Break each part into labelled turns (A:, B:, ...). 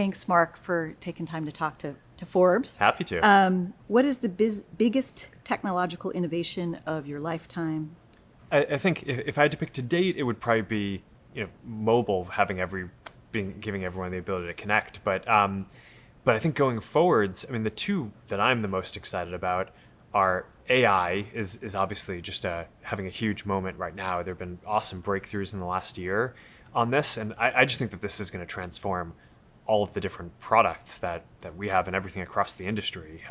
A: Thanks, Mark, for taking time to talk to Forbes.
B: Happy to.
A: What is the biggest technological innovation of your lifetime?
B: I think if I had to pick to date, it would probably be mobile giving everyone the ability to connect. But I think going forwards, I mean, the two that I'm the most excited about are AI is obviously just having a huge moment right now. There have been awesome breakthroughs in the last year on this, and I just think that this is going to transform all of the different products that we have and everything across the industry.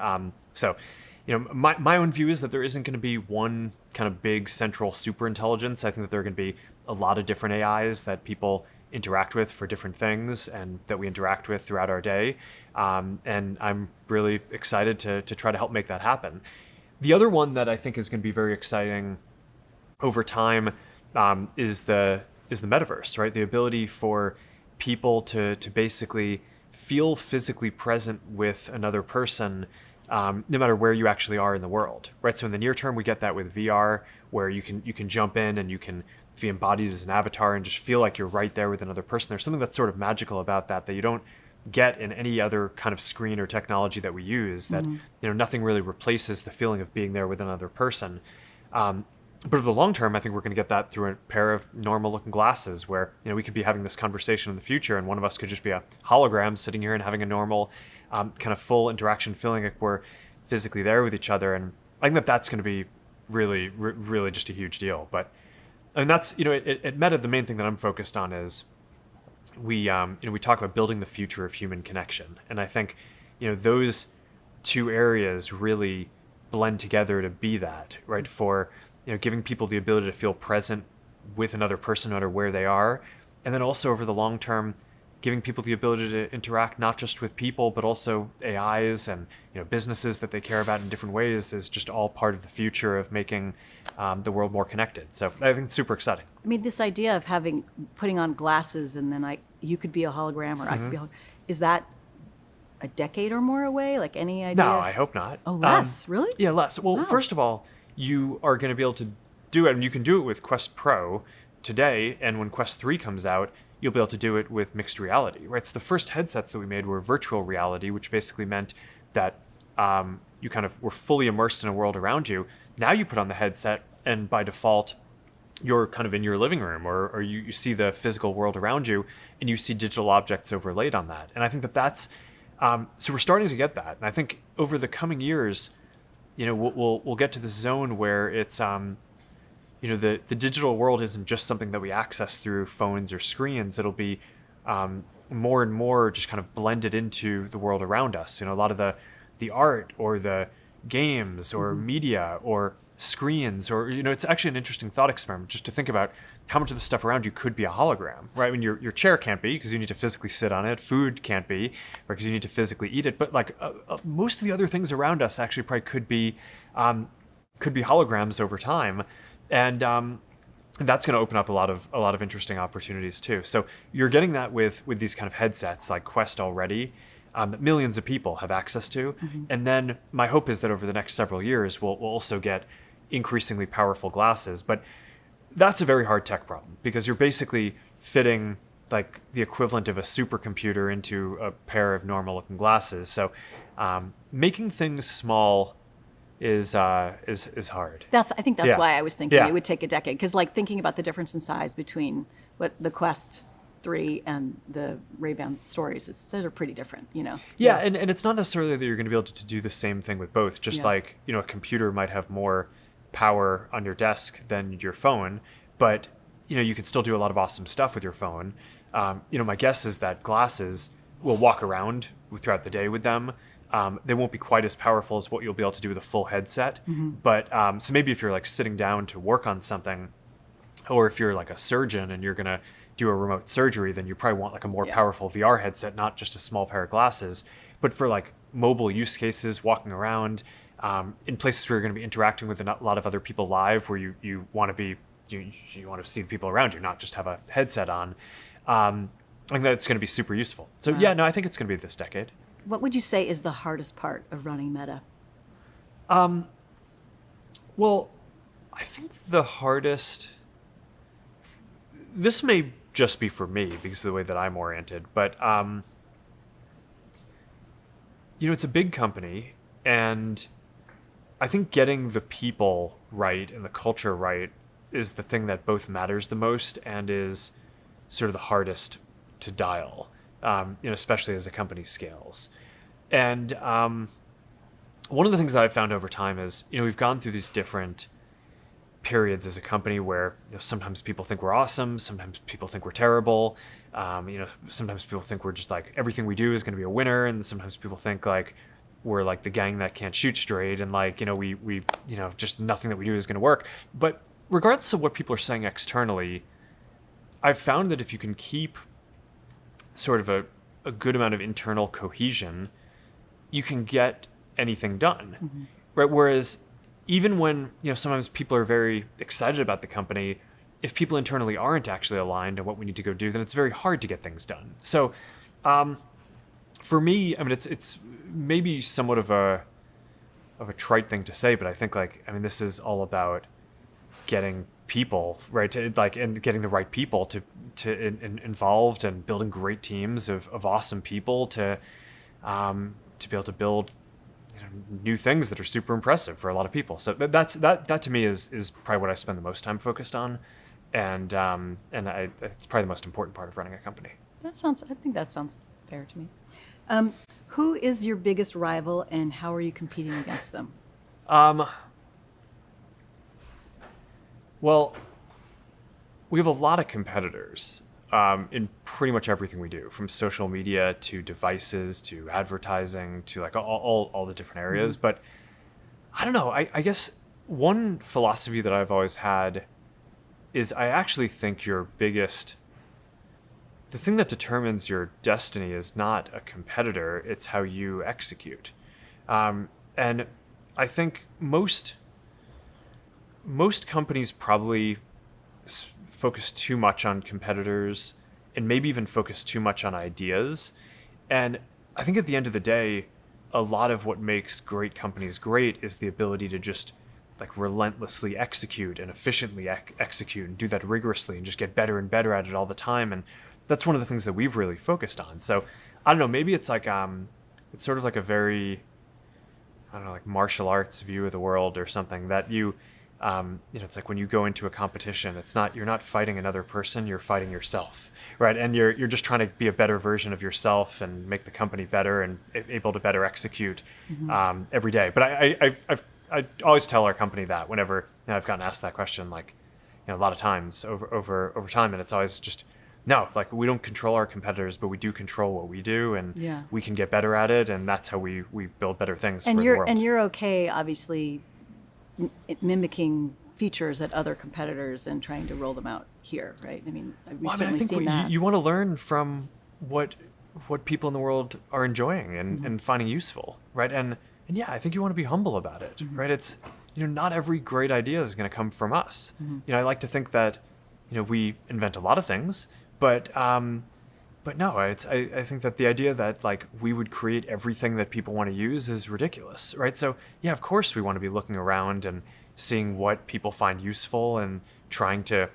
B: My own view is that there isn't going to be one kind of big central super intelligence. I think that there are going to be a lot of different AIs that people interact with for different things and that we interact with throughout our day. And I'm really excited to try to help make that happen. The other one that I think is going to be very exciting over time is the metaverse, right? The ability for people to basically feel physically present with another person, no matter where you actually are in the world, right? So in the near term, we get that with VR, where you can jump in and you can be embodied as an avatar and just feel like you're right there with another person. There's something that's sort of magical about that you don't get in any other kind of screen or technology that we use. That nothing really replaces the feeling of being there with another person. But over the long term, I think we're going to get that through a pair of normal-looking glasses where we could be having this conversation in the future and one of us could just be a hologram sitting here and having a normal kind of full interaction, feeling like we're physically there with each other. And I think that that's going to be really, really just a huge deal. But I mean, that's, at Meta, the main thing that I'm focused on is we talk about building the future of human connection. And I think, those two areas really blend together to be that, right? For giving people the ability to feel present with another person no matter where they are. And then also over the long term, giving people the ability to interact not just with people, but also AIs and businesses that they care about in different ways is just all part of the future of making the world more connected. So I think it's super exciting.
A: I mean, this idea of putting on glasses and then you could be a hologram or I could be a hologram, is that a decade or more away? Like any idea?
B: No, I hope not.
A: Oh, less? Really?
B: Yeah, less. Well,
A: Wow.
B: First of all, you are going to be able to do it, and you can do it with Quest Pro today, and when Quest 3 comes out, you'll be able to do it with mixed reality, right? So the first headsets that we made were virtual reality, which basically meant that you kind of were fully immersed in a world around you. Now you put on the headset, and by default, you're kind of in your living room, or you see the physical world around you, and you see digital objects overlaid on that. And I think that's so we're starting to get that. And I think over the coming years, we'll get to this zone where it's the digital world isn't just something that we access through phones or screens. It'll be more and more just kind of blended into the world around us. A lot of the art or the games or media or screens or it's actually an interesting thought experiment just to think about how much of the stuff around you could be a hologram, right? I mean, your chair can't be because you need to physically sit on it. Food can't be because you need to physically eat it. But like most of the other things around us actually probably could be holograms over time, and that's going to open up a lot of interesting opportunities too. So you're getting that with these kind of headsets like Quest already. That millions of people have access to. And then my hope is that over the next several years, we'll also get increasingly powerful glasses. But that's a very hard tech problem because you're basically fitting like the equivalent of a supercomputer into a pair of normal looking glasses. So making things small is hard.
A: I think that's why I was thinking it would take a decade. Because like thinking about the difference in size between what the Quest 3 and the Ray-Ban Stories, they're pretty different,
B: Yeah, and it's not necessarily that you're going to be able to do the same thing with both. Just like, a computer might have more power on your desk than your phone, but, you can still do a lot of awesome stuff with your phone. My guess is that glasses will walk around throughout the day with them. They won't be quite as powerful as what you'll be able to do with a full headset. But so maybe if you're like sitting down to work on something, or if you're like a surgeon and you're going to do a remote surgery, then you probably want like a more powerful VR headset, not just a small pair of glasses. But for like mobile use cases, walking around in places where you're going to be interacting with a lot of other people live, where you want to be, you want to see the people around you, not just have a headset on. I think that's going to be super useful. So I think it's going to be this decade.
A: What would you say is the hardest part of running Meta?
B: Well, I think the hardest, this may just be for me because of the way that I'm oriented, but It's a big company, and I think getting the people right and the culture right is the thing that both matters the most and is sort of the hardest to dial, especially as a company scales. And one of the things that I've found over time is, we've gone through these different periods as a company where sometimes people think we're awesome, sometimes people think we're terrible, sometimes people think we're just like everything we do is going to be a winner, and sometimes people think like we're like the gang that can't shoot straight, and like we just nothing that we do is going to work. But regardless of what people are saying externally, I've found that if you can keep sort of a good amount of internal cohesion, you can get anything done, mm-hmm. right? Whereas even when sometimes people are very excited about the company, if people internally aren't actually aligned on what we need to go do, then it's very hard to get things done. So for me, I mean, it's maybe somewhat of a trite thing to say, but I think this is all about getting people right and getting the right people to involved and building great teams of awesome people to be able to build new things that are super impressive for a lot of people. So that to me is probably what I spend the most time focused on, and it's probably the most important part of running a company.
A: I think that sounds fair to me. Who is your biggest rival, and how are you competing against them?
B: Well, we have a lot of competitors in pretty much everything we do, from social media to devices to advertising to like all the different areas. Mm-hmm. But I don't know. I guess one philosophy that I've always had is I actually think the thing that determines your destiny is not a competitor, it's how you execute. And I think most companies probably focus too much on competitors and maybe even focus too much on ideas. And I think at the end of the day, a lot of what makes great companies great is the ability to just like relentlessly execute and efficiently execute and do that rigorously and just get better and better at it all the time. And that's one of the things that we've really focused on. So I don't know, maybe it's like, it's sort of like a very, like martial arts view of the world or something that it's like when you go into a competition, you're not fighting another person, you're fighting yourself, right? And you're just trying to be a better version of yourself and make the company better and able to better execute mm-hmm. Every day. But I always tell our company that whenever I've gotten asked that question, like a lot of times over time, and it's always just no, like we don't control our competitors, but we do control what we do, and we can get better at it, and that's how we build better things for the world.
A: And you're okay, obviously, mimicking features at other competitors and trying to roll them out here, right? I mean, we've certainly seen that.
B: You want to learn from what people in the world are enjoying and, mm-hmm. and finding useful, right? And yeah, I think you want to be humble about it, mm-hmm. right? It's not every great idea is going to come from us. Mm-hmm. I like to think that we invent a lot of things, but no, I think that the idea that like we would create everything that people want to use is ridiculous, right? So yeah, of course we want to be looking around and seeing what people find useful and trying to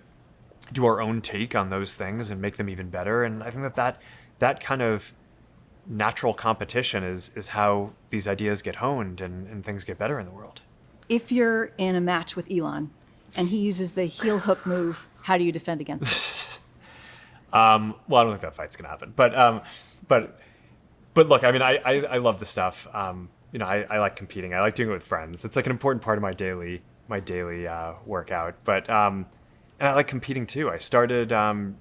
B: do our own take on those things and make them even better. And I think that kind of natural competition is how these ideas get honed and things get better in the world.
C: If you're in a match with Elon and he uses the heel hook move, how do you defend against it?
B: Well, I don't think that fight's gonna happen, but look, I mean, I love the stuff. I like competing. I like doing it with friends. It's like an important part of my daily workout. But and I like competing too. I started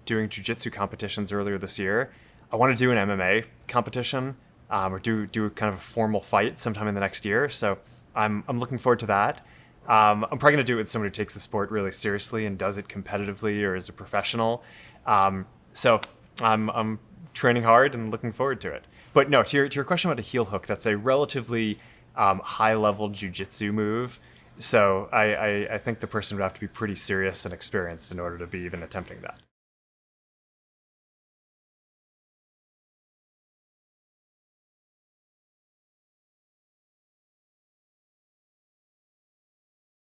B: doing jiu-jitsu competitions earlier this year. I want to do an MMA competition or do kind of a formal fight sometime in the next year. So I'm looking forward to that. I'm probably gonna do it with someone who takes the sport really seriously and does it competitively or as a professional. So I'm training hard and looking forward to it. But no, to your question about a heel hook, that's a relatively high-level jiu-jitsu move. So I think the person would have to be pretty serious and experienced in order to be even attempting that.